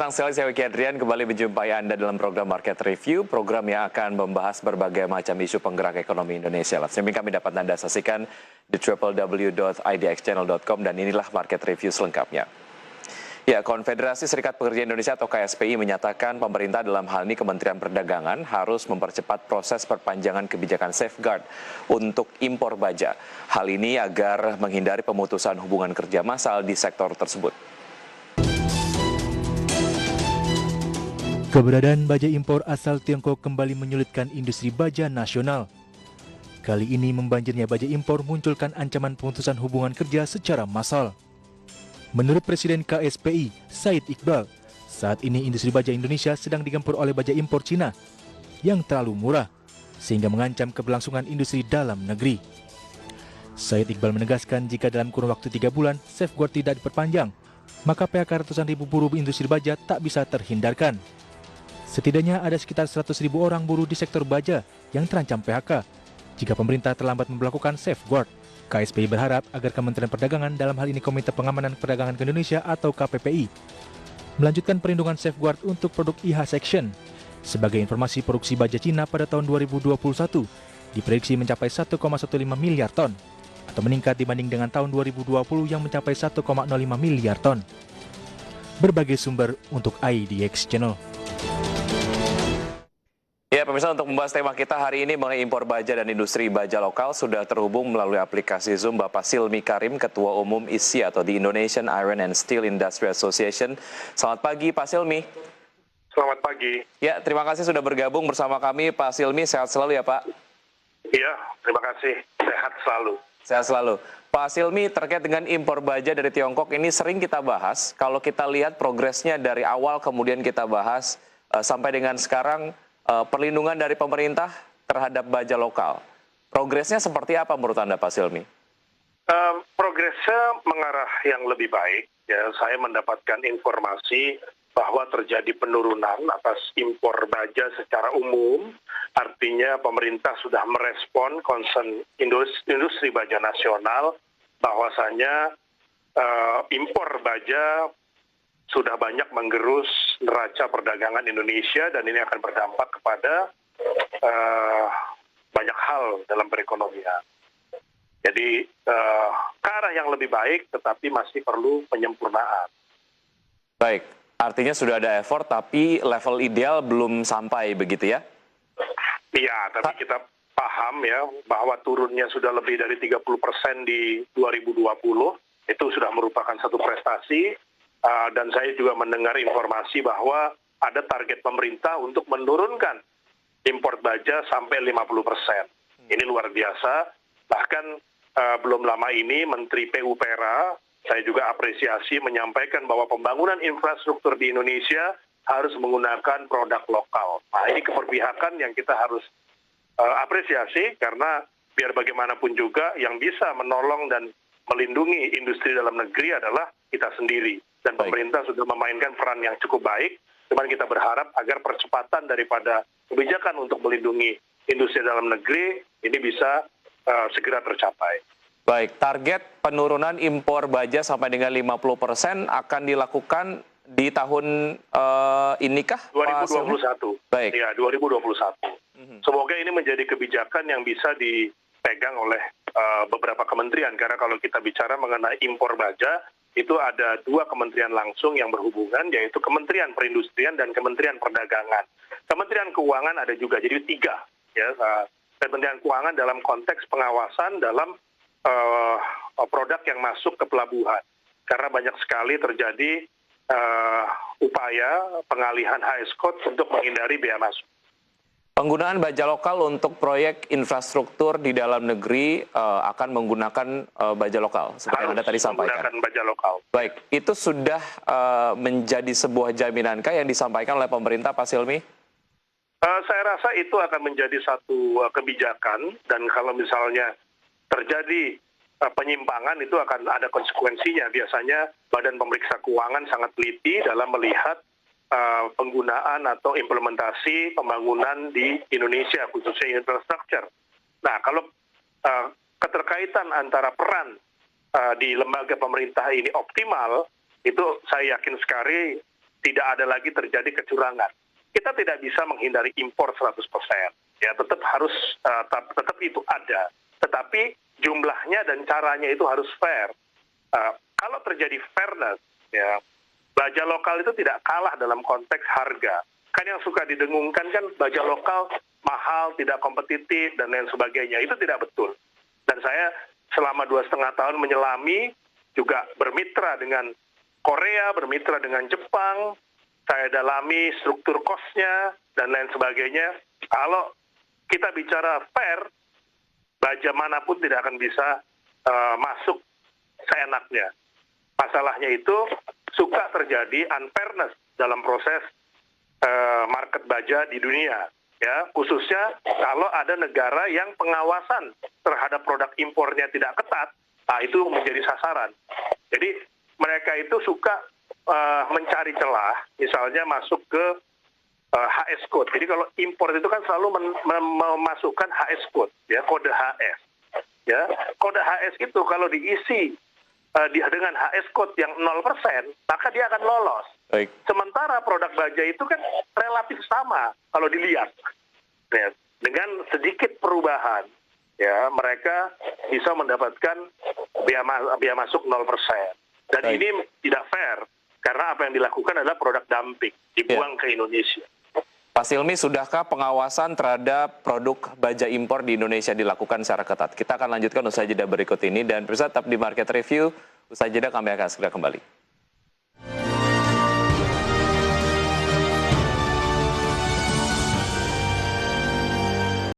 Senang sekali saya Wiki Adrian kembali menjumpai Anda dalam program Market Review, program yang akan membahas berbagai macam isu penggerak ekonomi Indonesia. Streaming kami dapat Anda saksikan di www.idxchannel.com dan inilah Market Review selengkapnya. Ya, Konfederasi Serikat Pekerja Indonesia atau KSPI menyatakan pemerintah dalam hal ini Kementerian Perdagangan harus mempercepat proses perpanjangan kebijakan safeguard untuk impor baja. Hal ini agar menghindari pemutusan hubungan kerja massal di sektor tersebut. Keberadaan baja impor asal Tiongkok kembali menyulitkan industri baja nasional. Kali ini membanjirnya baja impor munculkan ancaman pemutusan hubungan kerja secara massal. Menurut Presiden KSPI, Said Iqbal, saat ini industri baja Indonesia sedang digempur oleh baja impor Cina yang terlalu murah, sehingga mengancam keberlangsungan industri dalam negeri. Said Iqbal menegaskan jika dalam kurun waktu 3 bulan safeguard tidak diperpanjang, maka PHK ratusan ribu buruh industri baja tak bisa terhindarkan. Setidaknya ada sekitar 100.000 orang buruh di sektor baja yang terancam PHK jika pemerintah terlambat memberlakukan safeguard. KSPI berharap agar Kementerian Perdagangan, dalam hal ini Komite Pengamanan Perdagangan ke Indonesia atau KPPI, melanjutkan perlindungan safeguard untuk produk IH Section. Sebagai informasi, produksi baja Cina pada tahun 2021 diprediksi mencapai 1,15 miliar ton atau meningkat dibanding dengan tahun 2020 yang mencapai 1,05 miliar ton. Berbagai sumber untuk IDX Channel. Ya, pemirsa, untuk membahas tema kita hari ini mengenai impor baja dan industri baja lokal sudah terhubung melalui aplikasi Zoom Bapak Silmi Karim, Ketua Umum ISI atau the Indonesian Iron and Steel Industry Association. Selamat pagi, Pak Silmi. Selamat pagi. Ya, terima kasih sudah bergabung bersama kami, Pak Silmi. Sehat selalu ya, Pak. Iya, terima kasih. Sehat selalu. Sehat selalu. Pak Silmi, terkait dengan impor baja dari Tiongkok ini sering kita bahas. Kalau kita lihat progresnya dari awal kemudian kita bahas sampai dengan sekarang, perlindungan dari pemerintah terhadap baja lokal. Progresnya seperti apa menurut Anda, Pak Silmi? Progresnya mengarah yang lebih baik. Ya, saya mendapatkan informasi bahwa terjadi penurunan atas impor baja secara umum. Artinya pemerintah sudah merespon concern industri baja nasional bahwasanya impor baja sudah banyak menggerus neraca perdagangan Indonesia dan ini akan berdampak kepada banyak hal dalam perekonomian. Jadi ke arah yang lebih baik tetapi masih perlu penyempurnaan. Baik, artinya sudah ada effort tapi level ideal belum sampai begitu ya? Iya, tapi kita paham ya bahwa turunnya sudah lebih dari 30% di 2020, itu sudah merupakan satu prestasi. Dan saya juga mendengar informasi bahwa ada target pemerintah untuk menurunkan impor baja sampai 50%. Ini luar biasa. Bahkan belum lama ini Menteri PUPera, saya juga apresiasi menyampaikan bahwa pembangunan infrastruktur di Indonesia harus menggunakan produk lokal. Nah, ini keberpihakan yang kita harus apresiasi karena biar bagaimanapun juga yang bisa menolong dan melindungi industri dalam negeri adalah kita sendiri. Dan pemerintah sudah memainkan peran yang cukup baik, cuman kita berharap agar percepatan daripada kebijakan untuk melindungi industri dalam negeri ini bisa segera tercapai. Baik, target penurunan impor baja sampai dengan 50% akan dilakukan di tahun inikah? 2021. Baik. Ya, 2021. Semoga ini menjadi kebijakan yang bisa dipegang oleh beberapa kementerian, karena kalau kita bicara mengenai impor baja, itu ada 2 kementerian langsung yang berhubungan, yaitu Kementerian Perindustrian dan Kementerian Perdagangan. Kementerian Keuangan ada juga, jadi 3. Ya, Kementerian Keuangan dalam konteks pengawasan dalam produk yang masuk ke pelabuhan. Karena banyak sekali terjadi upaya pengalihan HS Code untuk menghindari bea masuk. Penggunaan baja lokal untuk proyek infrastruktur di dalam negeri akan menggunakan baja lokal, seperti yang Anda tadi sampaikan. Menggunakan baja lokal. Baik, itu sudah menjadi sebuah jaminankah yang disampaikan oleh pemerintah, Pak Silmi? Saya rasa itu akan menjadi satu kebijakan, dan kalau misalnya terjadi penyimpangan itu akan ada konsekuensinya. Biasanya Badan Pemeriksa Keuangan sangat teliti dalam melihat penggunaan atau implementasi pembangunan di Indonesia, khususnya infrastruktur. Nah, kalau keterkaitan antara peran di lembaga pemerintah ini optimal, itu saya yakin sekali tidak ada lagi terjadi kecurangan. Kita tidak bisa menghindari impor 100%. Ya, tetap harus tetap itu ada. Tetapi jumlahnya dan caranya itu harus fair. Kalau terjadi fairness, ya, baja lokal itu tidak kalah dalam konteks harga. Kan yang suka didengungkan kan baja lokal mahal, tidak kompetitif, dan lain sebagainya. Itu tidak betul. Dan saya selama 2,5 tahun menyelami, juga bermitra dengan Korea, bermitra dengan Jepang, saya dalami struktur cost-nya, dan lain sebagainya. Kalau kita bicara fair, baja manapun tidak akan bisa masuk seenaknya. Masalahnya itu suka terjadi unfairness dalam proses market baja di dunia. Ya, khususnya kalau ada negara yang pengawasan terhadap produk impornya tidak ketat, itu menjadi sasaran. Jadi mereka itu suka mencari celah, misalnya masuk ke HS code. Jadi kalau impor itu kan selalu memasukkan HS code, ya, kode HS. Ya, kode HS itu kalau diisi dengan HS code yang 0%, maka dia akan lolos. Baik. Sementara produk baja itu kan relatif sama kalau dilihat. Ya, dengan sedikit perubahan, ya, mereka bisa mendapatkan biaya masuk 0%. Dan Baik. ini tidak fair, karena apa yang dilakukan adalah produk dumping, dibuang ke Indonesia. Pak Silmi, sudahkah pengawasan terhadap produk baja impor di Indonesia dilakukan secara ketat? Kita akan lanjutkan usai jeda berikut ini, dan pemirsa tetap di Market Review. Usai jeda kami akan segera kembali.